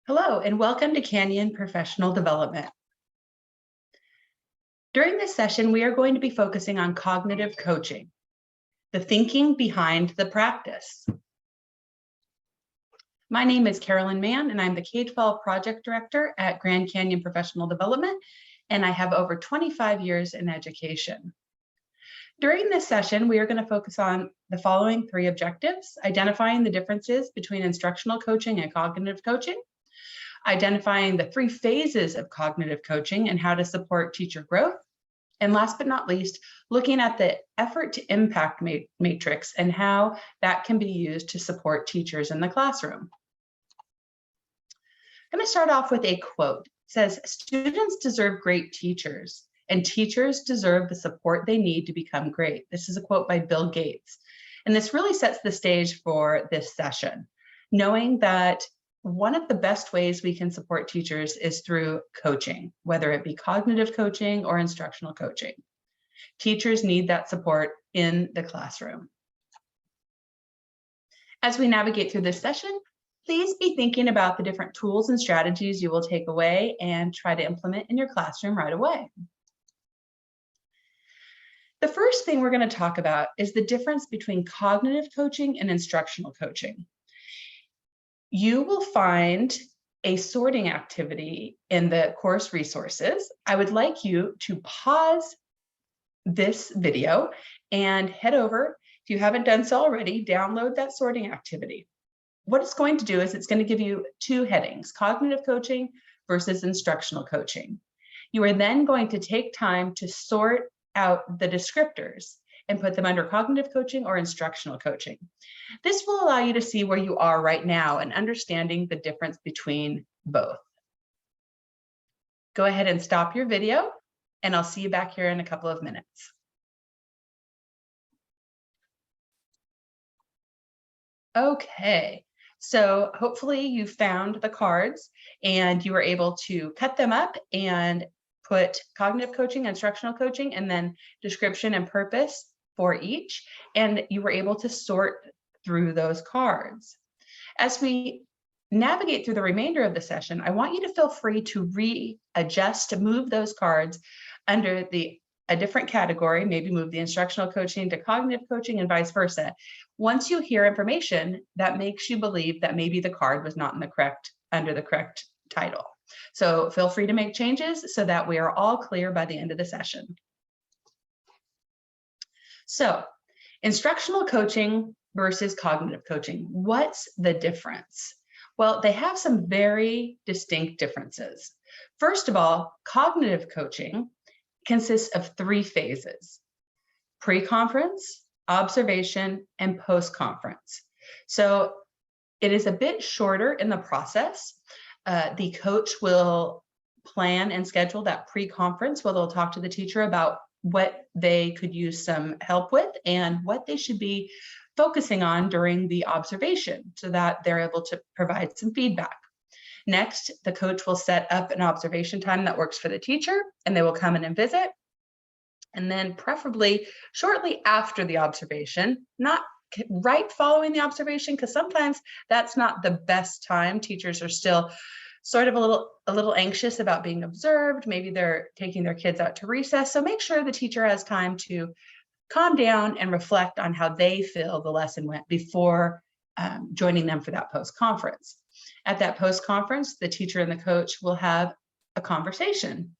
Hello, and welcome to Canyon Professional Development. During this session, we are going to be focusing on cognitive coaching, the thinking behind the practice. My name is Carolyn Mann, and I'm the K-12 Project Director at Grand Canyon Professional Development, and I have over 25 years in education. During this session, we are going to focus on the following three objectives: identifying the differences between instructional coaching and cognitive coaching, identifying the three phases of cognitive coaching and how to support teacher growth, and last but not least, looking at the effort to impact matrix and how that can be used to support teachers in the classroom. I'm going to start off with a quote. It says, "Students deserve great teachers, and teachers deserve the support they need to become great." This is a quote by Bill Gates. And this really sets the stage for this session, knowing that one of the best ways we can support teachers is through coaching, whether it be cognitive coaching or instructional coaching. Teachers need that support in the classroom. As we navigate through this session, please be thinking about the different tools and strategies you will take away and try to implement in your classroom right away. The first thing we're going to talk about is the difference between cognitive coaching and instructional coaching. You will find a sorting activity in the course resources. I would like you to pause this video and head over, if you haven't done so already, download that sorting activity. What it's going to do is it's going to give you two headings: cognitive coaching versus instructional coaching. You are then going to take time to sort out the descriptors and put them under cognitive coaching or instructional coaching. This will allow you to see where you are right now and understanding the difference between both. Go ahead and stop your video, and I'll see you back here in a couple of minutes. Okay, so hopefully you found the cards and you were able to cut them up and put cognitive coaching, instructional coaching, and then description and purpose for each, and you were able to sort through those cards. As we navigate through the remainder of the session, I want you to feel free to readjust, to move those cards under a different category, maybe move the instructional coaching to cognitive coaching and vice versa. Once you hear information that makes you believe that maybe the card was not under the correct title. So feel free to make changes so that we are all clear by the end of the session. So, instructional coaching versus cognitive coaching. What's the difference? Well, they have some very distinct differences. First of all, cognitive coaching consists of three phases: pre-conference, observation, and post-conference. So it is a bit shorter in the process. The coach will plan and schedule that pre-conference where they'll talk to the teacher about what they could use some help with and what they should be focusing on during the observation so that they're able to provide some feedback. Next, the coach will set up an observation time that works for the teacher, and they will come in and visit. And then preferably shortly after the observation, not right following the observation, because sometimes that's not the best time. Teachers are still sort of a little anxious about being observed. Maybe they're taking their kids out to recess. So make sure the teacher has time to calm down and reflect on how they feel the lesson went before joining them for that post-conference. At that post-conference, the teacher and the coach will have a conversation.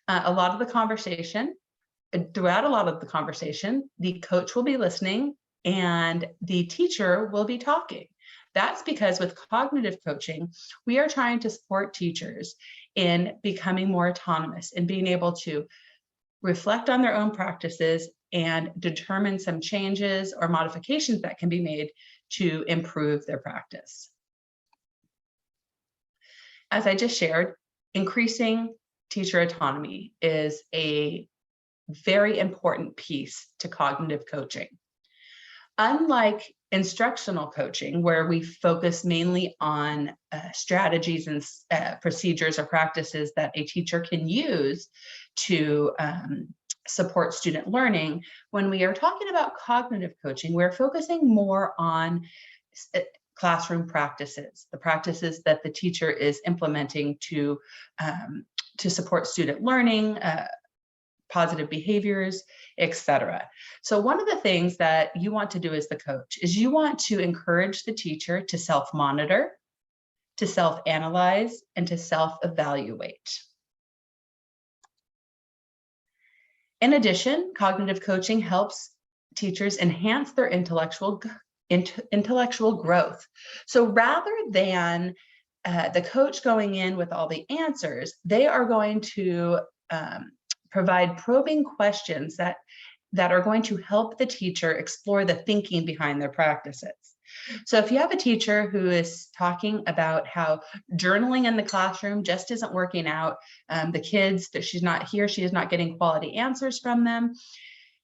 Throughout a lot of the conversation, the coach will be listening and the teacher will be talking. That's because with cognitive coaching, we are trying to support teachers in becoming more autonomous and being able to reflect on their own practices and determine some changes or modifications that can be made to improve their practice. As I just shared, increasing teacher autonomy is a very important piece to cognitive coaching. Unlike instructional coaching, where we focus mainly on strategies and procedures or practices that a teacher can use to support student learning, when we are talking about cognitive coaching, we're focusing more on classroom practices, the practices that the teacher is implementing to support student learning, positive behaviors, etc. So one of the things that you want to do as the coach is you want to encourage the teacher to self-monitor, to self-analyze, and to self-evaluate. In addition, cognitive coaching helps teachers enhance their intellectual growth. So rather than the coach going in with all the answers, they are going to provide probing questions that are going to help the teacher explore the thinking behind their practices. So if you have a teacher who is talking about how journaling in the classroom just isn't working out, the kids, that she is not getting quality answers from them,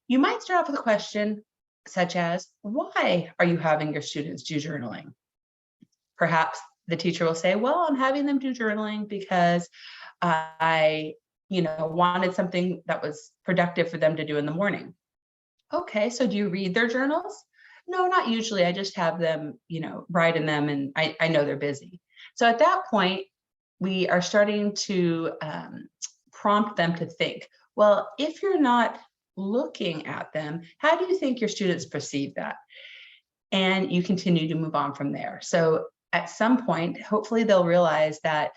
you might start off with a question such as, why are you having your students do journaling? Perhaps the teacher will say, well, I'm having them do journaling because I wanted something that was productive for them to do in the morning. Okay, so do you read their journals? No, not usually. I just have them, write in them, and I know they're busy. So at that point, we are starting to prompt them to think, well, if you're not looking at them, how do you think your students perceive that? And you continue to move on from there. So at some point, hopefully they'll realize that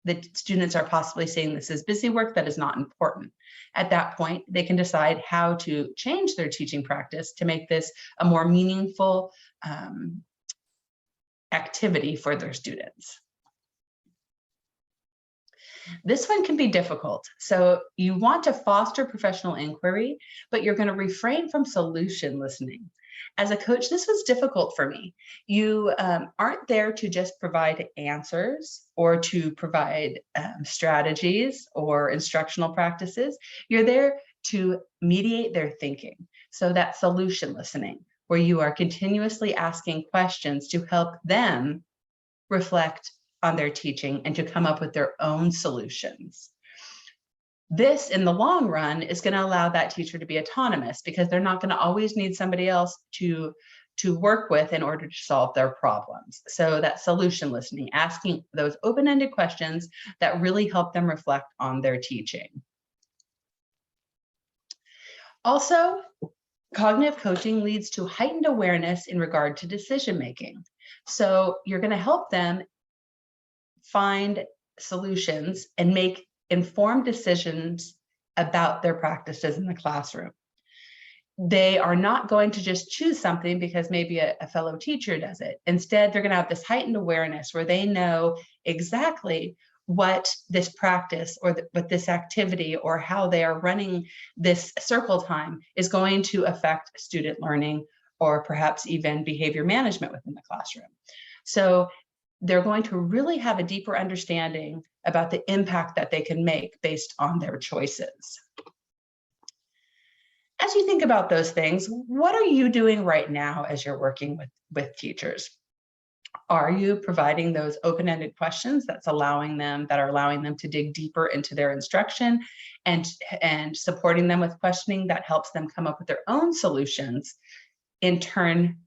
the students are possibly saying this is busy work that is not important. At that point, they can decide how to change their teaching practice to make this a more meaningful activity for their students. This one can be difficult. So you want to foster professional inquiry, but you're going to refrain from solution listening. As a coach, this was difficult for me. You aren't there to just provide answers or to provide strategies or instructional practices. You're there to mediate their thinking. So that solution listening, where you are continuously asking questions to help them reflect on their teaching and to come up with their own solutions. This, in the long run, is going to allow that teacher to be autonomous because they're not going to always need somebody else to work with in order to solve their problems. So that solution listening, asking those open-ended questions that really help them reflect on their teaching. Also, cognitive coaching leads to heightened awareness in regard to decision-making. So you're going to help them find solutions and make informed decisions about their practices in the classroom. They are not going to just choose something because maybe a fellow teacher does it. Instead, they're going to have this heightened awareness where they know exactly what this practice or what this activity or how they are running this circle time is going to affect student learning or perhaps even behavior management within the classroom. So they're going to really have a deeper understanding about the impact that they can make based on their choices. As you think about those things, what are you doing right now as you're working with teachers? Are you providing those open-ended questions that are allowing them to dig deeper into their instruction and supporting them with questioning that helps them come up with their own solutions, in turn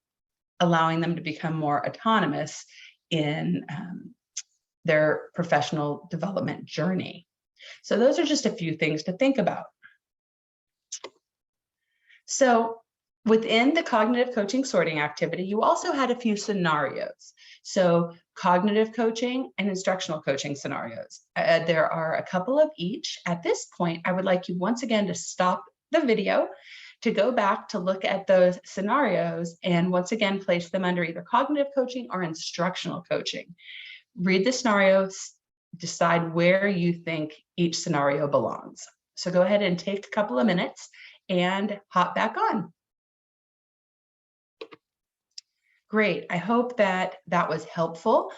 allowing them to become more autonomous in their professional development journey? So those are just a few things to think about. So within the cognitive coaching sorting activity, you also had a few scenarios. So cognitive coaching and instructional coaching scenarios. There are a couple of each. At this point, I would like you once again to stop the video, to go back to look at those scenarios and once again place them under either cognitive coaching or instructional coaching. Read the scenarios, decide where you think each scenario belongs. So go ahead and take a couple of minutes and hop back on. Great, I hope that was helpful.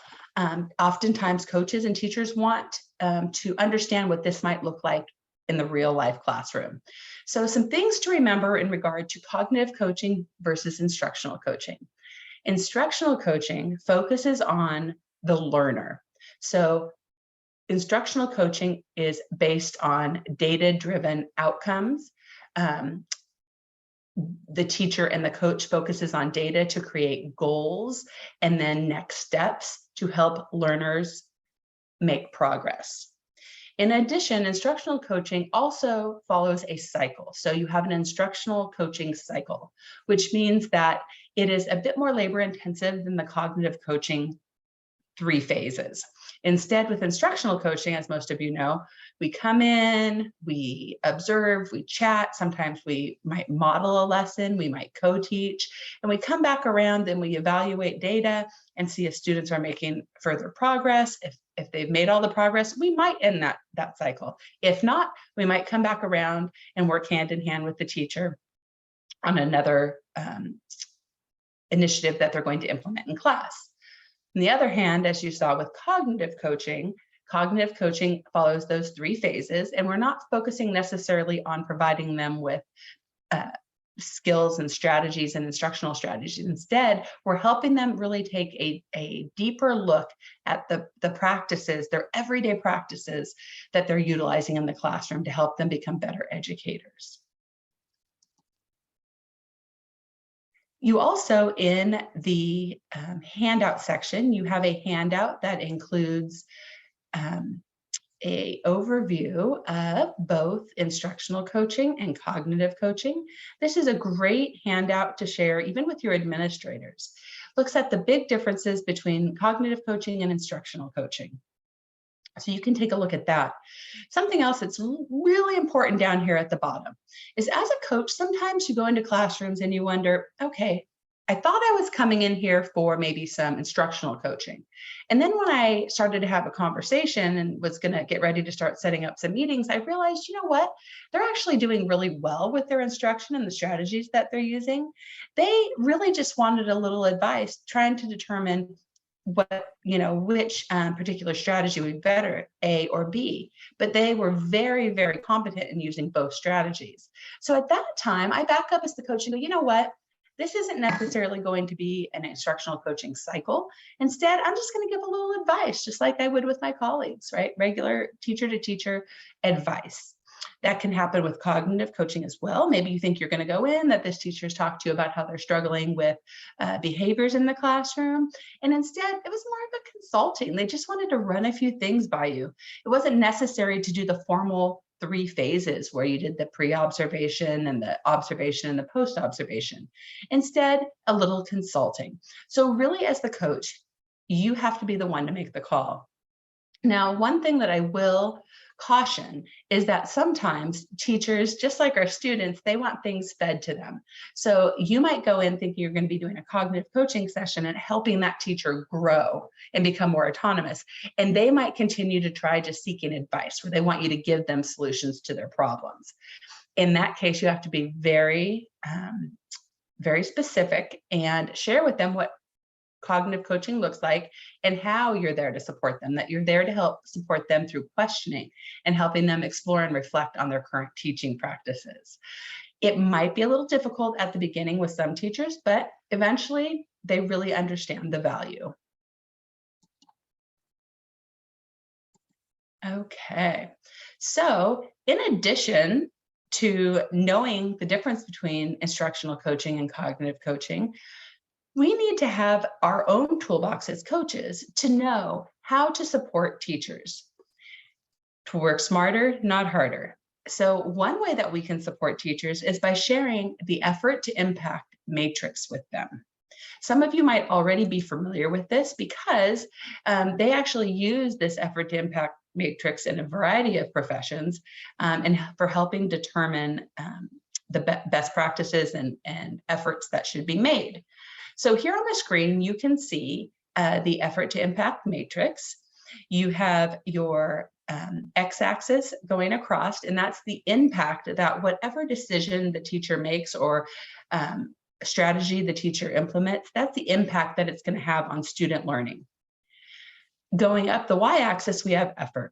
Oftentimes coaches and teachers want to understand what this might look like in the real life classroom. So some things to remember in regard to cognitive coaching versus instructional coaching. Instructional coaching focuses on the learner. So instructional coaching is based on data-driven outcomes. the teacher and the coach focuses on data to create goals and then next steps to help learners make progress. In addition, instructional coaching also follows a cycle. So you have an instructional coaching cycle, which means that it is a bit more labor intensive than the cognitive coaching 3 phases. Instead, with instructional coaching, as most of you know, we come in, we observe, we chat, sometimes we might model a lesson, we might co-teach, and we come back around and we evaluate data and see if students are making further progress. If they've made all the progress, we might end that cycle. If not, we might come back around and work hand in hand with the teacher on another initiative that they're going to implement in class. On the other hand, as you saw with cognitive coaching follows those 3 phases, and we're not focusing necessarily on providing them with skills and strategies and instructional strategies. Instead, we're helping them really take a deeper look at the practices, their everyday practices that they're utilizing in the classroom to help them become better educators. You also, in the handout section, you have a handout that includes a overview of both instructional coaching and cognitive coaching. This is a great handout to share even with your administrators. Looks at the big differences between cognitive coaching and instructional coaching. So you can take a look at that. Something else that's really important down here at the bottom is, as a coach, sometimes you go into classrooms and you wonder, okay, I thought I was coming in here for maybe some instructional coaching. And then when I started to have a conversation and was going to get ready to start setting up some meetings, I realized, you know what? They're actually doing really well with their instruction and the strategies that they're using. They really just wanted a little advice, trying to determine which particular strategy would be better, A or B, but they were very, very competent in using both strategies. So at that time, I back up as the coach and go, you know what? This isn't necessarily going to be an instructional coaching cycle. Instead, I'm just going to give a little advice, just like I would with my colleagues, right? Regular teacher to teacher advice. That can happen with cognitive coaching as well. Maybe you think you're going to go in, that this teacher's talked to you about how they're struggling with behaviors in the classroom. And instead, it was more of a consulting. They just wanted to run a few things by you. It wasn't necessary to do the formal 3 phases where you did the pre-observation and the observation and the post-observation. Instead, a little consulting. So really, as the coach, you have to be the one to make the call. Now, one thing that I will caution is that sometimes teachers, just like our students, they want things fed to them. So you might go in thinking you're going to be doing a cognitive coaching session and helping that teacher grow and become more autonomous. And they might continue to try just seeking advice where they want you to give them solutions to their problems. In that case, you have to be very, very specific and share with them what cognitive coaching looks like and how you're there to support them, that you're there to help support them through questioning and helping them explore and reflect on their current teaching practices. It might be a little difficult at the beginning with some teachers, but eventually they really understand the value. Okay, so in addition to knowing the difference between instructional coaching and cognitive coaching, we need to have our own toolbox as coaches to know how to support teachers to work smarter, not harder. So one way that we can support teachers is by sharing the effort to impact matrix with them. Some of you might already be familiar with this because they actually use this effort to impact matrix in a variety of professions and for helping determine the best practices and efforts that should be made. So here on the screen, you can see the effort to impact matrix. You have your x-axis going across, and that's the impact that whatever decision the teacher makes or strategy the teacher implements, that's the impact that it's going to have on student learning. Going up the y-axis, we have effort.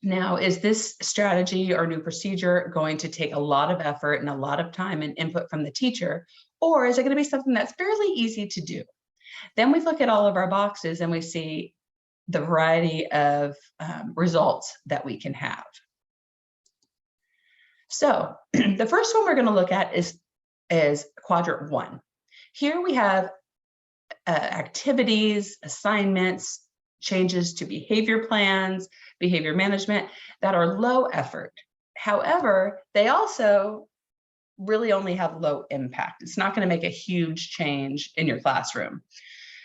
Now, is this strategy or new procedure going to take a lot of effort and a lot of time and input from the teacher, or is it going to be something that's fairly easy to do? Then we look at all of our boxes and we see the variety of results that we can have. So the first one we're going to look at is is quadrant 1. Here we have activities, assignments, changes to behavior plans, behavior management that are low effort. However, they also really only have low impact. It's not going to make a huge change in your classroom.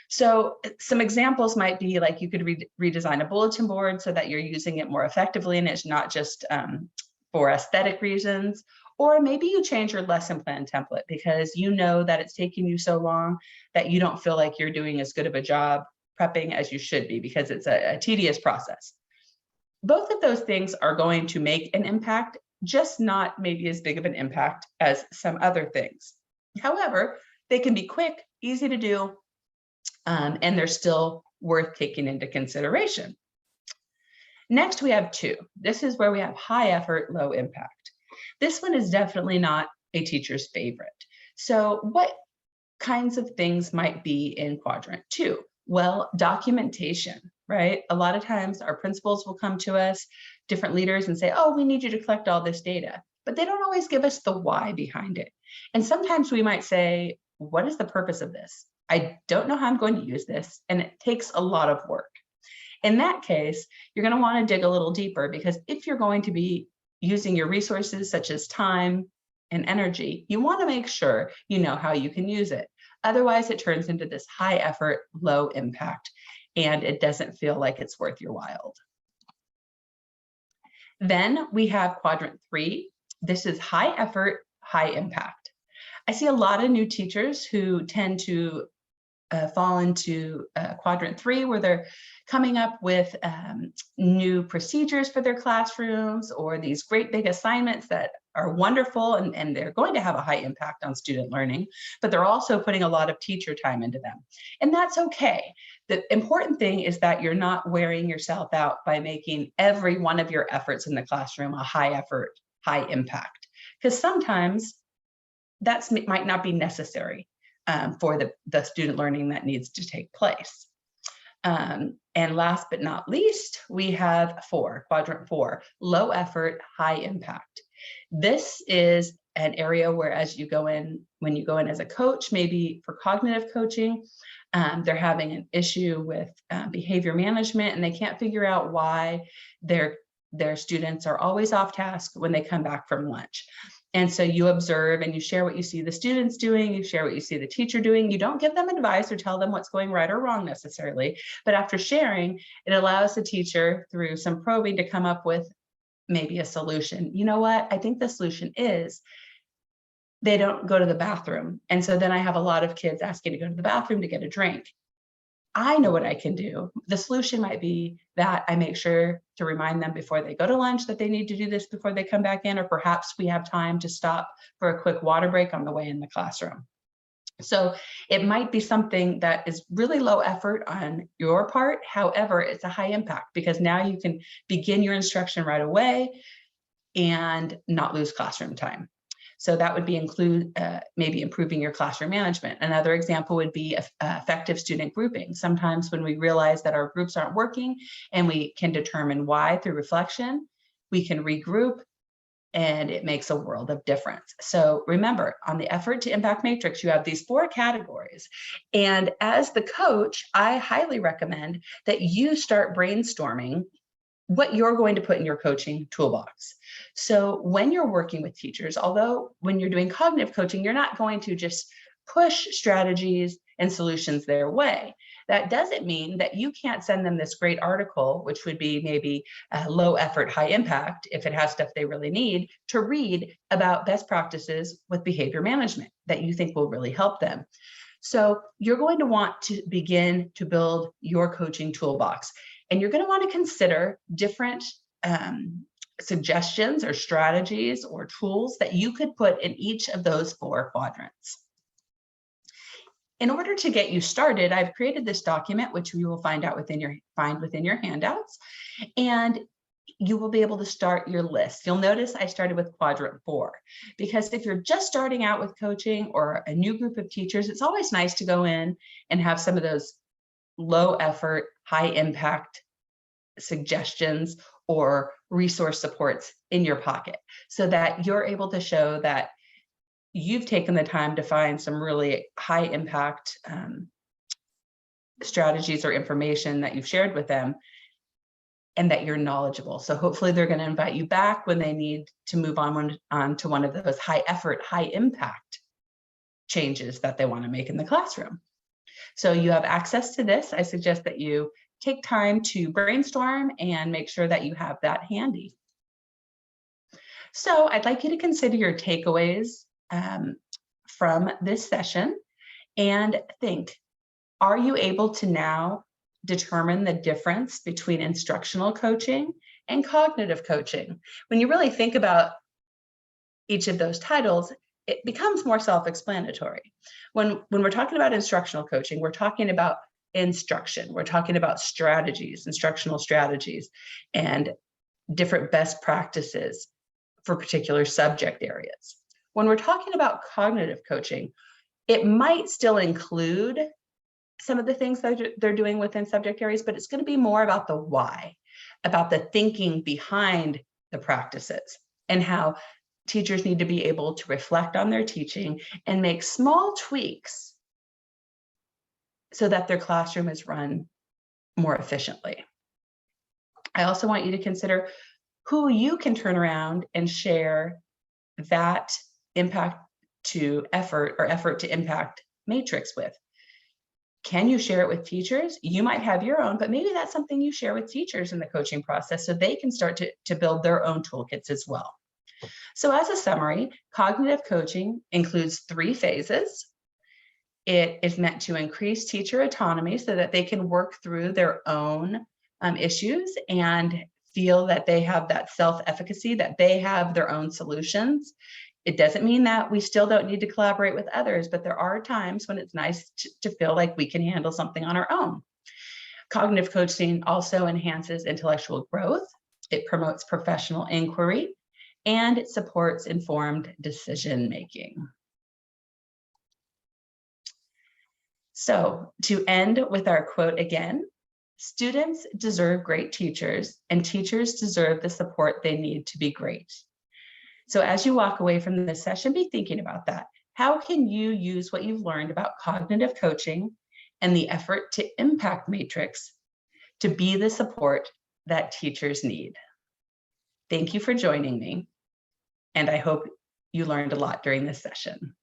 So some examples might be like you could redesign a bulletin board so that you're using it more effectively and it's not just for aesthetic reasons. Or maybe you change your lesson plan template because you know that it's taking you so long that you don't feel like you're doing as good of a job prepping as you should be because it's a tedious process. Both of those things are going to make an impact, just not maybe as big of an impact as some other things. However, they can be quick, easy to do, and they're still worth taking into consideration. Next, we have 2. This is where we have high effort, low impact. This one is definitely not a teacher's favorite. So what kinds of things might be in quadrant 2? Well, documentation, right? A lot of times our principals will come to us, different leaders, and say, oh, we need you to collect all this data, but they don't always give us the why behind it. And sometimes we might say, what is the purpose of this? I don't know how I'm going to use this, and it takes a lot of work. In that case, you're going to want to dig a little deeper because if you're going to be using your resources such as time and energy, you want to make sure you know how you can use it. Otherwise, it turns into this high effort, low impact, and it doesn't feel like it's worth your while. Then we have quadrant 3. This is high effort, high impact. I see a lot of new teachers who tend to fall into quadrant 3, where they're coming up with new procedures for their classrooms or these great big assignments that are wonderful and they're going to have a high impact on student learning, but they're also putting a lot of teacher time into them. And that's okay. The important thing is that you're not wearing yourself out by making every one of your efforts in the classroom a high effort, high impact, because sometimes that might not be necessary for the student learning that needs to take place. And last but not least, we have 4, quadrant 4, low effort, high impact. This is an area where when you go in as a coach, maybe for cognitive coaching, they're having an issue with behavior management and they can't figure out why their students are always off task when they come back from lunch. And so you observe and you share what you see the students doing, you share what you see the teacher doing. You don't give them advice or tell them what's going right or wrong necessarily, but after sharing, it allows the teacher through some probing to come up with maybe a solution. You know what? I think the solution is they don't go to the bathroom. And so then I have a lot of kids asking to go to the bathroom to get a drink. I know what I can do. The solution might be that I make sure to remind them before they go to lunch that they need to do this before they come back in, or perhaps we have time to stop for a quick water break on the way in the classroom. So it might be something that is really low effort on your part. However, it's a high impact because now you can begin your instruction right away and not lose classroom time. So that would be maybe improving your classroom management. Another example would be effective student grouping. Sometimes when we realize that our groups aren't working and we can determine why through reflection, we can regroup and it makes a world of difference. So remember, on the effort to impact matrix, you have these 4 categories. And as the coach, I highly recommend that you start brainstorming what you're going to put in your coaching toolbox. So when you're working with teachers, although when you're doing cognitive coaching, you're not going to just push strategies and solutions their way. That doesn't mean that you can't send them this great article, which would be maybe low effort, high impact, if it has stuff they really need, to read about best practices with behavior management that you think will really help them. So you're going to want to begin to build your coaching toolbox. And you're going to want to consider different suggestions or strategies or tools that you could put in each of those 4 quadrants. In order to get you started, I've created this document, which you will find within your handouts, and you will be able to start your list. You'll notice I started with quadrant 4, because if you're just starting out with coaching or a new group of teachers, it's always nice to go in and have some of those low effort, high impact suggestions or resource supports in your pocket so that you're able to show that you've taken the time to find some really high impact strategies or information that you've shared with them, and that you're knowledgeable. So hopefully they're going to invite you back when they need to move on to one of those high effort, high impact changes that they want to make in the classroom. So you have access to this. I suggest that you take time to brainstorm and make sure that you have that handy. So I'd like you to consider your takeaways from this session and think, are you able to now determine the difference between instructional coaching and cognitive coaching? When you really think about each of those titles, it becomes more self-explanatory. When we're talking about instructional coaching, we're talking about instruction. We're talking about strategies, instructional strategies, and different best practices for particular subject areas. When we're talking about cognitive coaching, it might still include some of the things that they're doing within subject areas, but it's going to be more about the why, about the thinking behind the practices, and how teachers need to be able to reflect on their teaching and make small tweaks so that their classroom is run more efficiently. I also want you to consider who you can turn around and share that impact to effort or effort to impact matrix with. Can you share it with teachers? You might have your own, but maybe that's something you share with teachers in the coaching process so they can start to build their own toolkits as well. So as a summary, cognitive coaching includes 3 phases. It is meant to increase teacher autonomy so that they can work through their own issues and feel that they have that self-efficacy, that they have their own solutions. It doesn't mean that we still don't need to collaborate with others, but there are times when it's nice to feel like we can handle something on our own. Cognitive coaching also enhances intellectual growth. It promotes professional inquiry, and it supports informed decision-making. So to end with our quote again, students deserve great teachers, and teachers deserve the support they need to be great. So as you walk away from this session, be thinking about that. How can you use what you've learned about cognitive coaching and the effort to impact matrix to be the support that teachers need? Thank you for joining me, and I hope you learned a lot during this session.